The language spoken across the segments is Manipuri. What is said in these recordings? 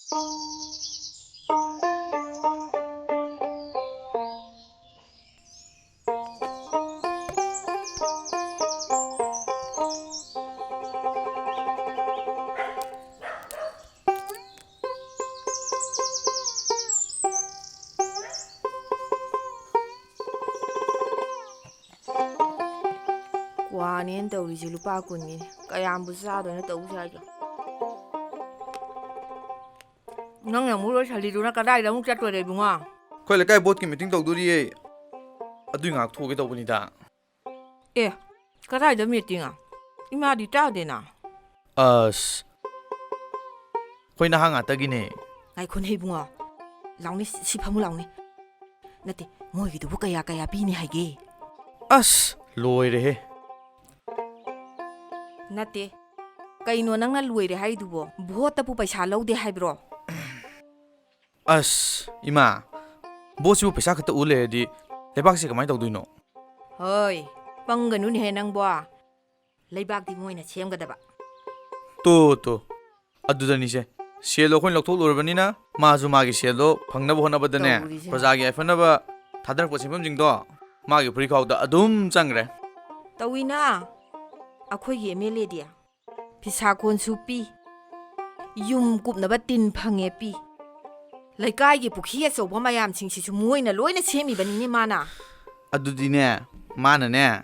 ꯋꯥꯅꯦꯅ ꯇꯧꯔꯤꯁꯦ ꯂꯨꯄꯥ 10ꯅꯤ ꯀꯌꯥꯝꯕꯨ ꯆꯥꯗꯣꯏꯅꯣ ꯇꯧꯁꯦ ꯍꯥꯏꯗꯣ ꯅꯪꯅ ꯑꯃꯨꯛ ꯂꯣꯏꯁꯜꯂꯤꯗꯨꯅ ꯀꯗꯥꯏꯗ ꯑꯃꯨꯛ ꯆꯠꯇꯣꯏꯔꯦ ꯏꯕꯨꯡꯉꯣ ꯑꯩꯈꯣꯏ ꯂꯩꯀꯥꯏ ꯕꯣꯠꯀꯤ ꯃꯤꯇꯤꯡ ꯇꯧꯗꯣꯔꯤꯌꯦ ꯑꯗꯨꯏ ꯉꯥꯛ ꯊꯣꯛꯒꯦ ꯇꯧꯕꯅꯤꯗ ꯑꯦ ꯀꯗꯥꯏꯗ ꯃꯤꯇꯤꯡ 이마디 따대나. ꯑꯩꯈꯣꯏ ꯅꯍꯥ ꯉꯥꯛꯇꯒꯤꯅꯦ. ꯉꯥꯏꯈꯣꯅꯦ ꯏꯕꯨꯡꯉꯣ. ꯂꯥꯎꯅꯤ ꯁꯤ ꯐꯝꯃꯨ ꯂꯥꯎꯅꯤ. ꯅꯠꯇꯦ ꯃꯣꯏꯒꯤꯗꯨꯕꯨ ꯀꯌꯥ ꯄꯤꯅꯤ ꯍꯥꯏꯒꯦ? ꯂꯣꯏꯔꯦꯍꯦ. ꯅꯠꯇꯦ. ꯀꯩꯅꯣ ꯅꯪꯅ ꯂꯣꯏꯔꯦ ꯍꯥꯏꯗꯨꯕꯣ? ꯚꯣꯠꯇꯕꯨ ꯄꯩꯁꯥ ꯂꯧꯗꯦ ꯍꯥꯏꯕ꯭ꯔꯣ? 이마. ꯕꯣꯠꯁꯤꯕꯨ ꯄꯩꯁꯥ ꯈꯛꯇ ꯎ ꯂꯩꯔꯗꯤ ꯂꯩꯕꯥꯛꯁꯤ ꯀꯃꯥꯏꯅ ꯇꯧꯗꯣꯏꯅꯣ? ꯍꯣꯏ. ꯄꯪꯒꯅꯨꯅꯦꯍꯦ ꯅꯪꯕꯣ. ꯂꯩꯕꯥꯛꯇꯤ ꯃꯣꯏꯅ ꯁꯦꯝꯒꯗꯕ. ꯇꯣ. ꯑꯗꯨꯗꯅꯤꯁꯦ. ꯁꯦꯜꯗꯣ ꯑꯩꯈꯣꯏꯅ ꯂꯧꯊꯣꯛꯂꯨꯔꯕꯅꯤꯅ ꯃꯥꯁꯨ ꯃꯥꯒꯤ ꯁꯦꯜꯗꯣ ꯐꯪꯅꯕ ꯍꯣꯠꯅꯕꯗꯅꯦ ꯄ꯭ꯔꯖꯥꯒꯤ ꯌꯥꯏꯐꯅꯕ ꯊꯥꯗꯔꯛꯄ ꯁꯦꯟꯐꯝꯁꯤꯡꯗꯣ ꯃꯥꯒꯤ ꯐꯨꯔꯤꯈꯥꯎꯗ ꯑꯗꯨꯝ ꯆꯪꯈ꯭ꯔꯦ. ꯇꯧꯏꯅ. ꯑꯩꯈꯣꯏꯒꯤ MLAꯗꯤ ꯐꯤꯁꯥꯀꯣꯟꯁꯨ ꯄꯤ. ꯌꯨꯝ ꯀꯨꯞꯅꯕ ꯇꯤꯟ ꯐꯪꯉꯦ ꯄꯤ. ꯂꯩꯀꯥꯏꯒꯤ ꯄꯨꯈ꯭ꯔꯤ ꯑꯆꯧꯕ ꯃꯌꯥꯝꯁꯤꯡꯁꯤꯁꯨ ꯃꯣꯏꯅ ꯂꯣꯏꯅ ꯁꯦꯝꯃꯤꯕꯅꯤꯅꯦ ꯃꯥꯅ. ꯑꯗꯨꯗꯤꯅꯦ ꯃꯥꯅꯅꯦ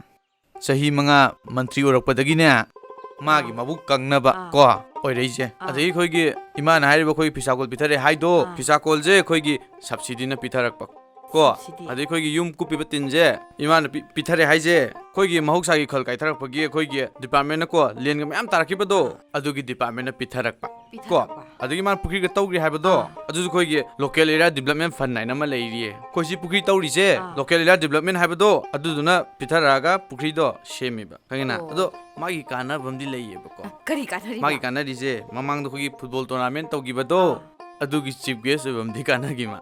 ꯆꯍꯤ 5 ꯃꯟꯇ꯭ꯔꯤ ꯑꯣꯏꯔꯛꯄꯗꯒꯤꯅꯦ ꯃꯥꯒꯤ ꯃꯕꯨꯛ ꯀꯪꯅꯕ ꯀꯣ ꯑꯣꯏꯔꯛꯏꯁꯦ. ꯑꯗꯒꯤ ꯑꯩꯈꯣꯏꯒꯤ ꯏꯃꯥꯅ ꯍꯥꯏꯔꯤꯕ ꯑꯩꯈꯣꯏꯒꯤ ꯐꯤꯁꯥꯀꯣꯜ ꯄꯤꯊꯔꯦ ꯍꯥꯏꯗꯣ ꯐꯤꯁꯥꯀꯣꯜꯁꯦ ꯑꯩꯈꯣꯏꯒꯤ ꯁꯕꯁꯤꯗꯤꯅ ꯄꯤꯊꯔꯛꯄ ꯀꯣ. ꯑꯗꯩ ꯑꯩꯈꯣꯏꯒꯤ ꯌꯨꯝ ꯀꯨꯞꯄꯤꯕ ꯇꯤꯟꯁꯦ ꯏꯃꯥꯅ ꯄꯤꯊꯔꯦ ꯍꯥꯏꯁꯦ ꯑꯩꯈꯣꯏꯒꯤ ꯃꯍꯧꯁꯥꯒꯤ ꯈꯜ ꯀꯥꯏꯊꯔꯛꯄꯒꯤ ꯑꯩꯈꯣꯏꯒꯤ ꯗꯤꯄꯥꯔꯠꯃꯦꯟꯅ ꯀꯣ ꯂꯦꯟꯒ ꯃꯌꯥꯝ ꯇꯥꯔꯛꯈꯤꯕꯗꯣ ꯑꯗꯨꯒꯤ ꯗꯤꯄꯥꯔꯠꯃꯦꯟꯅ ꯄꯤꯊꯔꯛꯄ ꯀꯣ. ꯑꯗꯒꯤ ꯃꯥꯅ ꯄꯨꯈ꯭ꯔꯤꯒ ꯇꯧꯒ꯭ꯔꯤ ꯍꯥꯏꯕꯗꯣ ꯑꯗꯨꯁꯨ ꯑꯩꯈꯣꯏꯒꯤ ꯂꯣꯀꯦꯜ ꯑꯦꯔꯤꯌꯥ ꯗꯤꯕꯦꯂꯞꯃꯦꯟ ꯐꯟ ꯍꯥꯏꯅ ꯑꯃ ꯂꯩꯔꯤꯌꯦ. ꯑꯩꯈꯣꯏ ꯁꯤ ꯄꯨꯈ꯭ꯔꯤ ꯇꯧꯔꯤꯁꯦ ꯂꯣꯀꯦꯜ ꯑꯦꯔꯤꯌꯥ ꯗꯤꯕꯦꯂꯞꯃꯦꯟ ꯍꯥꯏꯕꯗꯣ ꯑꯗꯨꯗꯨꯅ ꯄꯤꯊꯔꯛꯑꯒ ꯄꯨꯈ꯭ꯔꯤꯗꯣ ꯁꯦꯝꯃꯤꯕ ꯈꯪꯉꯦꯅ. ꯑꯗꯣ ꯃꯥꯒꯤ ꯀꯥꯟꯅꯕ ꯑꯃꯗꯤ ꯂꯩꯌꯦꯕꯀꯣ. ꯀꯔꯤ ꯀꯥꯟꯅꯔꯤꯕ? ꯃꯥꯒꯤ ꯀꯥꯟꯅꯔꯤꯁꯦ ꯃꯃꯥꯡꯗ ꯑꯩꯈꯣꯏꯒꯤ ꯐꯨꯠꯕꯣꯜ ꯇꯣꯔꯅꯥꯃꯦꯟ ꯇꯧꯈꯤꯕꯗꯣ ꯑꯗꯨꯒꯤ ꯆꯤꯐ ꯒꯦꯁ ꯑꯣꯏꯕꯝꯗꯤ ꯀꯥꯟꯅꯈꯤ ꯃꯥ.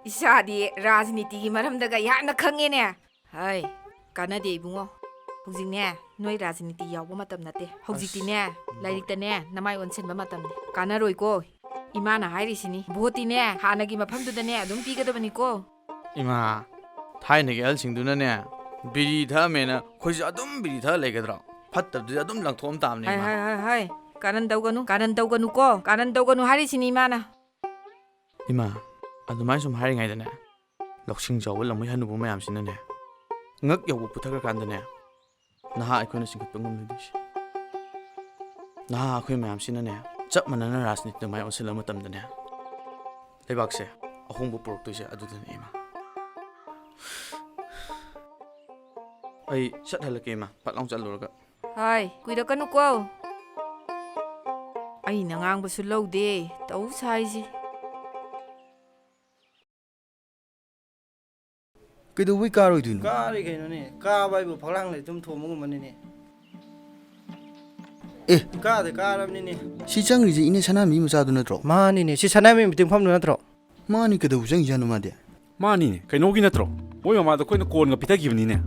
이사디 라즈니티기 마람다가 야나 ꯈꯪꯉꯦꯅꯦ. ꯍꯥꯏ ꯀꯥꯟꯅꯗꯦ ꯏꯕꯨꯡꯉꯣ. ꯍꯧꯖꯤꯛꯅꯦ ꯅꯣꯏ ꯔꯥꯖꯅꯤꯇꯤ ꯌꯥꯎꯕ ꯃꯇꯝ ꯅꯠꯇꯦ. ꯍꯧꯖꯤꯛꯇꯤꯅꯦ ꯂꯥꯏꯔꯤꯛꯇꯅꯦ ꯅꯃꯥꯏ ꯑꯣꯟꯁꯤꯟꯕ ꯃꯇꯝꯅꯤ. ꯀꯥꯟꯅꯔꯣꯏꯀꯣ. ꯏꯃꯥꯅ ꯍꯥꯏꯔꯤꯁꯤꯅꯤ. ꯚꯣꯠꯇꯤꯅꯦ ꯍꯥꯟꯅꯒꯤ ꯃꯐꯝꯗꯨꯗꯅꯦ ꯑꯗꯨꯝ ꯄꯤꯒꯗꯕꯅꯤꯀꯣ. 이마 ꯊꯥꯏꯅꯒꯤ ꯑꯍꯜꯁꯤꯡꯗꯨꯅꯅꯦ ꯕꯤꯔꯤ ꯊꯛꯑꯝꯃꯦꯅ ꯑꯩꯈꯣꯏꯁꯨ ꯑꯗꯨꯝ ꯕꯤꯔꯤ ꯊꯛꯑ ꯂꯩꯒꯗ꯭ꯔꯣ? ꯐꯠꯇꯕꯗꯨꯗꯤ ꯑꯗꯨꯝ ꯂꯪꯊꯣꯛꯑꯝ ꯇꯥꯕꯅꯤ ꯏꯃꯥ. ꯍꯥꯏ 까는 tꯧꯒꯅꯨ 까는 tꯧꯒꯅꯨ 하리시니 이마나. 이마 ꯑꯗꯨꯃꯥꯏꯅ ꯁꯨꯝ ꯍꯥꯏꯔꯤꯉꯩꯗꯅꯦ ꯂꯧꯁꯤꯡ ꯆꯥꯎꯕ ꯂꯝꯃꯣꯏ ꯍꯟꯅꯨꯕ ꯃꯌꯥꯝꯁꯤꯅꯅꯦ ꯉꯛ ꯌꯧꯕ ꯄꯨꯊꯈ꯭ꯔꯀꯥꯟꯗꯅꯦ ꯅꯍꯥ ꯑꯩꯈꯣꯏꯅ ꯆꯤꯡꯈꯠꯄ ꯉꯝꯂꯣꯏꯗꯣꯏꯁꯦ. ꯅꯍꯥ ꯑꯩꯈꯣꯏ ꯃꯌꯥꯝꯁꯤꯅꯅꯦ ꯆꯞ ꯃꯥꯟꯅꯅ ꯔꯥꯖꯅꯤꯇꯤꯗ ꯃꯥꯏ ꯑꯣꯟꯁꯤꯜꯂ ꯃꯇꯝꯗꯅꯦ ꯂꯩꯕꯥꯛꯁꯦ ꯑꯍꯣꯡꯕ ꯄꯨꯔꯛꯇꯣꯏꯁꯦ ꯑꯗꯨꯗꯅꯦ ꯏꯃꯥ. ꯑꯩ ꯆꯠꯍꯜꯂꯛꯀꯦ ꯏꯃꯥ ꯄꯠ ꯂꯥꯎ ꯆꯠꯂꯨꯔꯒ. ꯍꯥꯏ ꯀꯨꯏꯔꯛꯀꯅꯨꯀꯣ. ꯑꯩꯅ ꯉꯥꯡꯕꯁꯨ ꯂꯧꯗꯦ ꯇꯧ ꯁꯥꯏꯁꯤ. ꯀꯩꯗꯧꯕꯩ ꯀꯥꯔꯣꯏꯗꯣꯏꯅꯣ? ꯀꯥꯔꯤ ꯀꯩꯅꯣꯅꯦ. ꯀꯥꯕ ꯍꯥꯏꯕꯨ ꯐꯛꯂꯥꯡ ꯂꯩꯇꯨꯝ ꯊꯣꯡꯕꯒꯨꯝꯕꯅꯤꯅꯦ. ꯀꯥꯔꯕꯅꯤꯅꯦ. ꯁꯤ ꯆꯪꯉꯤꯁꯦ ꯏꯅꯦ ꯁꯅꯥꯃꯍꯤ ꯃꯆꯥꯗꯨ ꯅꯠꯇ꯭ꯔꯣ? ꯃꯥꯅꯤꯅꯦ. ꯁꯤ ꯁꯅꯥꯃꯍꯤ ꯃꯤꯇꯤꯡ ꯐꯝꯗꯨ ꯅꯠꯇ꯭ꯔꯣ? ꯃꯥꯅꯤ ꯀꯩꯗꯧꯕ ꯆꯪꯉꯤꯖꯥꯠꯅꯣ ꯃꯥꯗꯤ? ꯃꯥꯅꯤꯅꯦ. ꯀꯩꯅꯣꯒꯤ ꯅꯠꯇ꯭ꯔꯣ? ꯃꯣꯏ ꯃꯃꯥꯗ ꯑꯩꯈꯣꯏꯅ ꯀꯣꯟꯒ ꯄꯤꯊꯈꯤꯕꯅꯤꯅꯦ.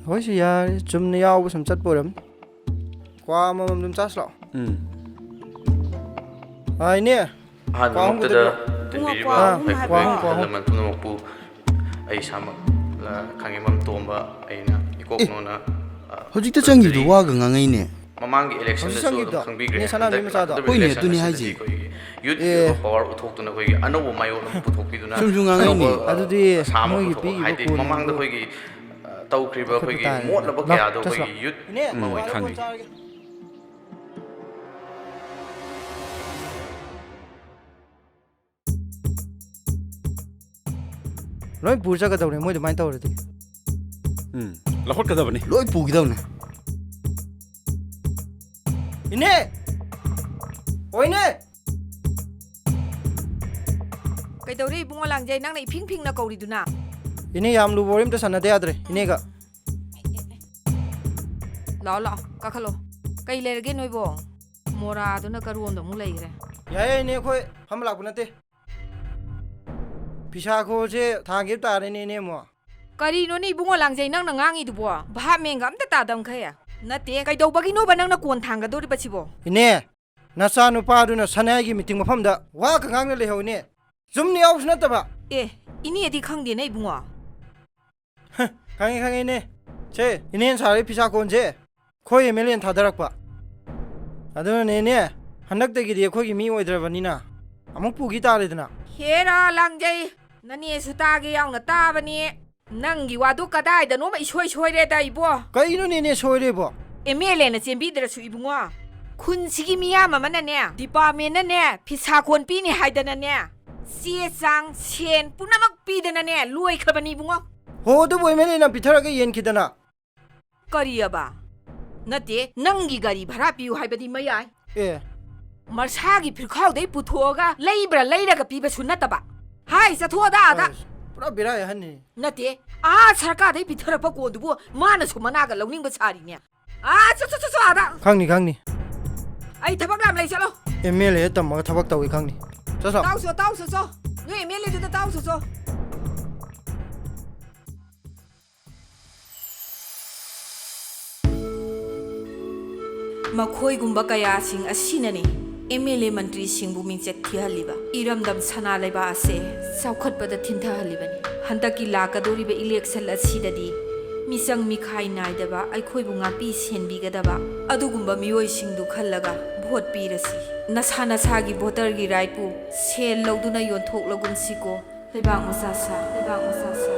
ꯍꯣꯏꯁꯨ ꯌꯥꯔꯦ. ꯆꯨꯝꯅ ꯌꯥꯎꯕ ꯁꯨꯝ ꯆꯠꯄ ꯑꯣꯏꯔꯝꯅꯤ. ꯀ꯭ꯋꯥ ꯑꯃꯃꯝ ꯑꯗꯨꯝ ꯆꯥꯁꯤ ꯂꯥꯛꯑꯣ. ꯏꯅꯦ. ꯑꯍꯥꯟꯕꯃꯛꯇꯗ ꯇꯤꯟꯕꯤꯔꯤꯕ ꯑꯩꯈꯣꯏ ꯑꯍꯜ ꯂꯃꯟ ꯄꯨꯝꯅꯃꯛꯄꯨ ꯑꯩ ꯏꯁꯥꯃꯛ ꯈꯥꯉꯦꯝꯕꯝ ꯇꯣꯝꯕ ꯑꯩꯅ ꯏꯀꯣꯛꯅꯣꯅ ꯍꯧꯖꯤꯛꯇ ꯆꯪꯈꯤꯕꯗꯣ ꯋꯥꯒ ꯉꯥꯡꯉꯩꯅꯦ. ꯃꯃꯥꯡꯒꯤ ꯏꯂꯦꯛꯁꯟꯗꯁꯨ ꯑꯗꯨꯝ ꯈꯪꯕꯤꯈ꯭ꯔꯦ. ꯍꯣꯏꯅꯦ ꯑꯗꯨꯅꯤ ꯍꯥꯏꯁꯦ. ꯌꯨꯠ ꯄꯥꯋꯔ ꯎꯠꯊꯣꯛꯇꯨꯅ ꯑꯩꯈꯣꯏꯒꯤ ꯑꯅꯧꯕ ꯃꯥꯌꯣꯜ ꯑꯃ ꯄꯨꯊꯣꯛꯄꯤꯗꯨꯅ ꯁꯨꯝꯁꯨ ꯉꯥꯡꯉꯩꯅꯦ. ꯑꯗꯨꯗꯤ ꯑꯁꯥ ꯑꯃ ꯃꯣꯏꯒꯤ ꯄꯨꯊꯣꯛꯑꯒ ꯄꯤꯈꯤꯕ ꯍꯥꯏꯗꯤ ꯃꯃꯥꯡꯗ ꯑꯩꯈꯣꯏꯒꯤ ꯇꯧꯈ꯭ꯔꯤꯕ ꯑꯩꯈꯣꯏꯒꯤ ꯃꯣꯠꯂꯕ ꯀꯌꯥꯗꯣ ꯑꯩꯈꯣꯏꯒꯤ ꯌꯨꯠ ꯈꯪꯉꯤ. ꯂꯣꯏ ꯄꯨꯔ ꯆꯠꯀꯗꯧꯅꯦ ꯃꯣꯏ ꯑꯗꯨꯃꯥꯏꯅ ꯇꯧꯔꯗꯤ. ꯂꯧꯈꯠꯀꯗꯕꯅꯤ. ꯂꯣꯏ ꯄꯨꯈꯤꯗꯧꯅꯦ. ꯏꯅꯦ. ꯏꯅꯦ. ꯀꯩꯗꯧꯔꯤ ꯏꯕꯨꯡꯉꯣ ꯂꯥꯡꯖꯩ ꯅꯪꯅ 이핑 ꯐꯤꯡꯅ ꯀꯧꯔꯤꯗꯨꯅ? ꯏꯅꯦ ꯌꯥꯝ ꯂꯨꯕ ꯋꯥꯔꯤ ꯑꯝꯇ ꯁꯥꯟꯅꯗ ꯌꯥꯗ꯭ꯔꯦ ꯏꯅꯦꯒ. ꯂꯥꯛꯑꯣ ꯀꯥꯈꯠꯂꯣ. ꯀꯩ ꯂꯩꯔꯒꯦ ꯅꯣꯏꯕꯣ? ꯃꯣꯔꯥꯗꯨꯅ ꯀꯔꯣꯝꯗ ꯑꯃꯨꯛ ꯂꯩꯈ꯭ꯔꯦ. ꯌꯥꯏꯌꯦ ꯏꯅꯦ ꯑꯩꯈꯣꯏ ꯐꯝꯕ ꯂꯥꯛꯄ ꯅꯠꯇꯦ. ꯐꯤꯁꯥꯈꯣꯜꯁꯦ ꯊꯥꯡꯒꯦ ꯇꯥꯔꯦꯅꯦ ꯏꯅꯦ ꯑꯃꯨꯛ. ꯀꯔꯤꯅꯣꯅꯦ ꯏꯕꯨꯡꯉꯣ ꯂꯥꯡꯖꯩ ꯅꯪꯅ ꯉꯥꯡꯉꯤꯗꯨꯕꯣ? ꯚꯥꯞ ꯃꯦꯟꯒ ꯑꯝꯇ ꯇꯥꯗꯝꯈꯩ. ꯅꯠꯇꯦ ꯀꯩꯗꯧꯕꯒꯤꯅꯣꯕ ꯅꯪꯅ ꯀꯣꯟ ꯊꯥꯡꯒꯗꯧꯔꯤꯕꯁꯤꯕꯣ? ꯏꯅꯦ ꯅꯆꯥ ꯅꯨꯄꯥꯗꯨꯅ ꯁꯅꯥꯏꯒꯤ ꯃꯤꯇꯤꯡ ꯃꯐꯝꯗ ꯋꯥ ꯉꯥꯡꯅ ꯂꯩꯍꯧꯅꯦ ꯆꯨꯝꯅ ꯌꯥꯎꯕꯁꯨ ꯅꯠꯇꯕ ꯑꯦ ꯏꯅꯦꯗꯤ ꯈꯪꯗꯦꯅꯦ ꯏꯕꯨꯡꯉꯣ ꯈꯪꯉꯦ ꯈꯪꯉꯦꯅꯦ ꯁꯦ ꯏꯅꯦꯅ ꯁꯥꯔꯤ ꯐꯤꯁꯥꯀꯣꯟꯁꯦ ꯑꯩꯈꯣꯏ MLAꯅ ꯊꯥꯗꯔꯛꯄ ꯑꯗꯨꯅꯅꯦ ꯍꯟꯗꯛꯇꯒꯤꯗꯤ ꯑꯩꯈꯣꯏꯒꯤ ꯃꯤ ꯑꯣꯏꯗ꯭ꯔꯕꯅꯤꯅ ꯑꯃꯨꯛ ꯄꯨꯈꯤ ꯇꯥꯔꯦꯗꯅ ꯍꯦꯔꯥ ꯂꯥꯡꯖꯩ ꯅꯅꯦꯁꯨ ꯇꯥꯒꯦ ꯌꯥꯎꯅ ꯇꯥꯕꯅꯤ ꯅꯪꯒꯤ ꯋꯥꯗꯨ ꯀꯗꯥꯏꯗꯅꯣꯃ ꯏꯁꯣꯏ ꯁꯣꯏꯔꯦꯗ ꯏꯕꯣ ꯀꯩꯅꯣꯅꯦꯅꯦ ꯁꯣꯏꯔꯦꯕꯣ MLAꯅ ꯆꯦꯟꯕꯤꯗ꯭ꯔꯁꯨ ꯏꯕꯨꯡꯉꯣ ꯈꯨꯟꯁꯤꯒꯤ ꯃꯤꯌꯥꯝ ꯑꯃꯅꯅꯦ ꯗꯤꯄꯥꯔꯠꯃꯦꯟꯅꯅꯦ ꯐꯤꯁꯥꯀꯣꯟ ꯄꯤꯅꯤ ꯍꯥꯏꯗꯅꯅꯦ ꯆꯦ ꯆꯥꯡ ꯁꯦꯟ ꯄꯨꯝꯅꯃꯛ ꯄꯤꯗꯅꯅꯦ ꯂꯣꯏꯈ꯭ꯔꯕꯅꯤ ꯏꯕꯨꯡꯉꯣ ꯍꯣ ꯑꯗꯨꯕꯨ MLAꯅ ꯄꯤꯊꯔꯒ ꯌꯦꯟꯈꯤꯗꯅ ꯀꯔꯤꯑꯕ ꯅꯠꯇꯦ ꯅꯪꯒꯤ ꯒꯥꯔꯤ ꯚꯔꯥ ꯄꯤꯌꯨ ꯍꯥꯏꯕꯗꯤ ꯃꯌꯥꯏ ꯑꯦ ꯃꯁꯥꯒꯤ ꯐꯤꯔꯈꯥꯎꯗꯩ ꯄꯨꯊꯣꯛꯑꯒ ꯂꯩꯔꯒ ꯄꯤꯕꯁꯨ ꯅꯠꯇꯕ ꯍꯥꯏ ꯆꯠꯊꯣꯛꯑꯗ ꯑꯥꯗ ꯄꯨꯔꯥ ꯕꯦꯔꯥ ꯍꯟꯅꯤ ꯅꯠꯇꯦ ꯁꯔꯀꯥꯔꯗꯩ ꯄꯤꯊꯔꯛꯄ ꯀꯣꯟꯗꯨꯕꯨ ꯃꯥꯅꯁꯨ ꯃꯅꯥꯒ ꯂꯧꯅꯤꯡꯕ ꯁꯥꯔꯤꯅꯦ ꯆꯠ ꯑꯥꯗ ꯈꯪꯅꯤ ꯈꯪꯅꯤ ꯑꯩ ꯊꯕꯛ ꯌꯥꯝ ꯂꯩ ꯆꯠꯂꯣ MLA ꯇꯝꯃꯒ ꯊꯕꯛ ꯇꯧꯏ ꯈꯪꯅꯤ ꯆꯠꯂꯣ ꯇꯥꯎꯁꯣ ꯅꯣꯏ MLAꯗꯨꯗ ꯇꯥꯎꯁꯣ ꯃꯈꯣꯏꯒꯨꯝꯕ ꯀꯌꯥꯁꯤꯡ ꯑꯁꯤꯅꯅꯤ MLA ꯃꯟꯇ꯭ꯔꯤꯁꯤꯡꯕꯨ ꯃꯤꯡꯆꯠ ꯊꯤꯍꯜꯂꯤꯕ ꯏꯔꯝꯗꯝ ꯁꯅꯥ ꯂꯩꯕꯥꯛ ꯑꯁꯦ ꯆꯥꯎꯈꯠꯄꯗ ꯊꯤꯟꯊꯍꯜꯂꯤꯕꯅꯤ ꯍꯟꯗꯛꯀꯤ ꯂꯥꯛꯀꯗꯧꯔꯤꯕ ꯏꯂꯦꯛꯁꯟ ꯑꯁꯤꯗꯗꯤ ꯃꯤꯆꯪ ꯃꯤꯈꯥꯏ ꯅꯥꯏꯗꯕ ꯑꯩꯈꯣꯏꯕꯨ ꯉꯥꯛꯄꯤ ꯁꯦꯟꯕꯤꯒꯗꯕ ꯑꯗꯨꯒꯨꯝꯕ ꯃꯤꯑꯣꯏꯁꯤꯡꯗꯨ ꯈꯜꯂꯒ ꯚꯣꯠ ꯄꯤꯔꯁꯤ ꯅꯁꯥꯒꯤ ꯚꯣꯇꯔꯒꯤ ꯔꯥꯏꯠꯄꯨ ꯁꯦꯜ ꯂꯧꯗꯨꯅ ꯌꯣꯟꯊꯣꯛꯂꯒꯨꯝꯁꯤꯀꯣ ꯂꯩꯕꯥꯛ ꯃꯆꯥ ꯁꯥ ꯂꯩꯕꯥꯛ ꯃꯆꯥ